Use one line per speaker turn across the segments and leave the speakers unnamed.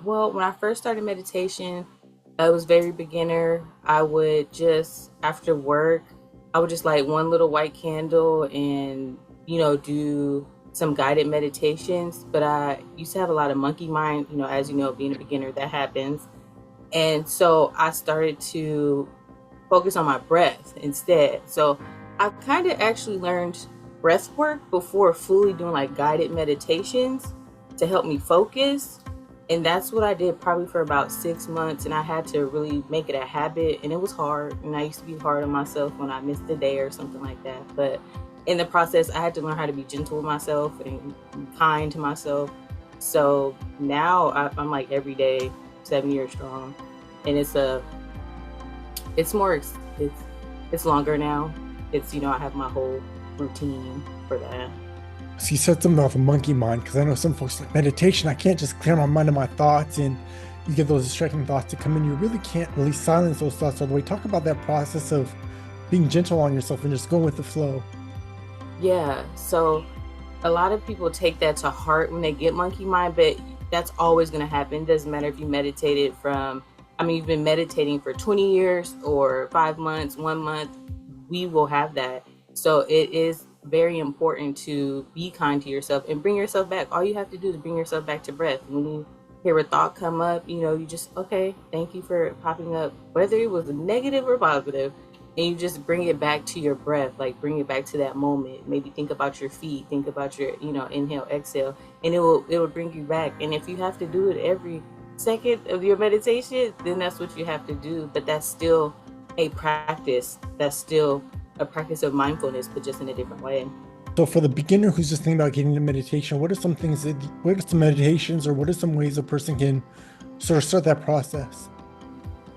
Well, when I first started meditation, it was very beginner. I would just, after work, I would just light one little white candle and, do some guided meditations. But I used to have a lot of monkey mind, as you know, being a beginner, that happens. And so I started to focus on my breath instead. So I kind of actually learned breath work before fully doing like guided meditations to help me focus. And that's what I did probably for about 6 months. And I had to really make it a habit. And it was hard. And I used to be hard on myself when I missed a day or something like that. But in the process, I had to learn how to be gentle with myself and kind to myself. So now I'm like every day, 7 years strong. And it's more, it's longer now. I have my whole routine for that.
So you said something about the monkey mind, because I know some folks like meditation. I can't just clear my mind of my thoughts, and you get those distracting thoughts to come in. You really can't really silence those thoughts all the way. Talk about that process of being gentle on yourself and just going with the flow.
Yeah. So a lot of people take that to heart when they get monkey mind, but that's always going to happen. It doesn't matter if you meditated you've been meditating for 20 years or 5 months, 1 month, we will have that. So it is very important to be kind to yourself and bring yourself back. All you have to do is bring yourself back to breath. When you hear a thought come up, you just, okay, thank you for popping up, whether it was negative or positive, and you just bring it back to your breath, like bring it back to that moment. Maybe think about your feet, think about your, inhale, exhale, and it will bring you back. And if you have to do it every second of your meditation, then that's what you have to do. But that's still a practice. That's still a practice of mindfulness, but just in a different way.
So for the beginner who's just thinking about getting into meditation, what are some meditations or what are some ways a person can sort of start that process?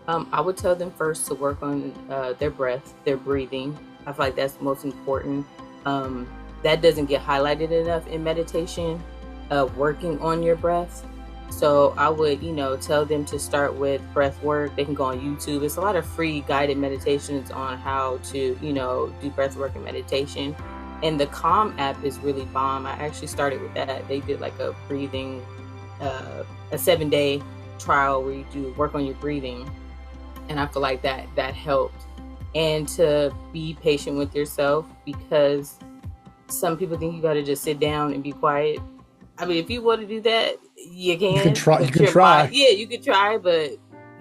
I would tell them first to work on their breath, their breathing. I feel like that's most important. That doesn't get highlighted enough in meditation, working on your breath. So I would, tell them to start with breath work. They can go on YouTube. It's a lot of free guided meditations on how to, do breath work and meditation. And the Calm app is really bomb. I actually started with that. They did like a breathing, a 7-day trial where you do work on your breathing, and I feel like that helped. And to be patient with yourself, because some people think you got to just sit down and be quiet. I mean, if you want to do that, you
You can
can,
try, you
but
can
your mind,
try.
yeah, you could try, but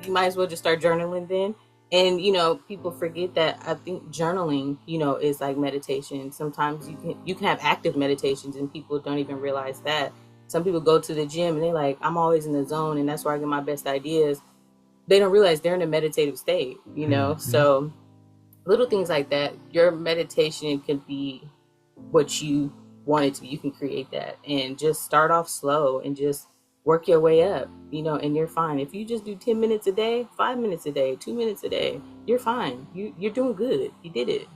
you might as well just start journaling then. And people forget that. I think journaling, is like meditation. Sometimes you can have active meditations, and people don't even realize that. Some people go to the gym and they're like, I'm always in the zone, and that's where I get my best ideas. They don't realize they're in a meditative state.
Mhm.
So little things like that. Your meditation can be what you want it to be. You can create that, and just start off slow and just work your way up, and you're fine. If you just do 10 minutes a day, 5 minutes a day, 2 minutes a day, you're fine. You're doing good. You did it.